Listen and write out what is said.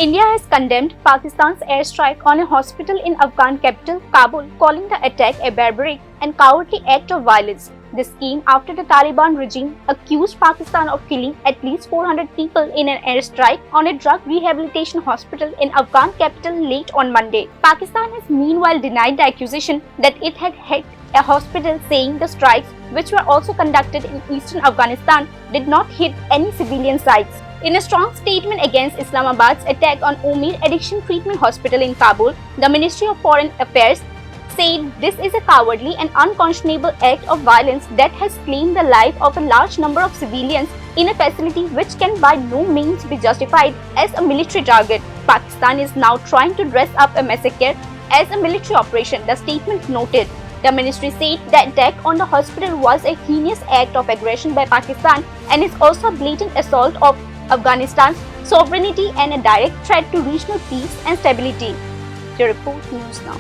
India has condemned Pakistan's airstrike on a hospital in Afghan capital Kabul, calling the attack a barbaric and cowardly act of violence. This came after the Taliban regime accused Pakistan of killing at least 400 people in an airstrike on a drug rehabilitation hospital in Afghan capital late on Monday. Pakistan has meanwhile denied the accusation that it had hit a hospital, saying the strikes, which were also conducted in eastern Afghanistan, did not hit any civilian sites. In a strong statement against Islamabad's attack on Umair Addiction Treatment Hospital in Kabul, the Ministry of Foreign Affairs said this is a cowardly and unconscionable act of violence that has claimed the life of a large number of civilians in a facility which can by no means be justified as a military target. Pakistan is now trying to dress up a massacre as a military operation, the statement noted. The ministry said the attack on the hospital was a heinous act of aggression by Pakistan and is also a blatant assault of Afghanistan's sovereignty and a direct threat to regional peace and stability. To report news now.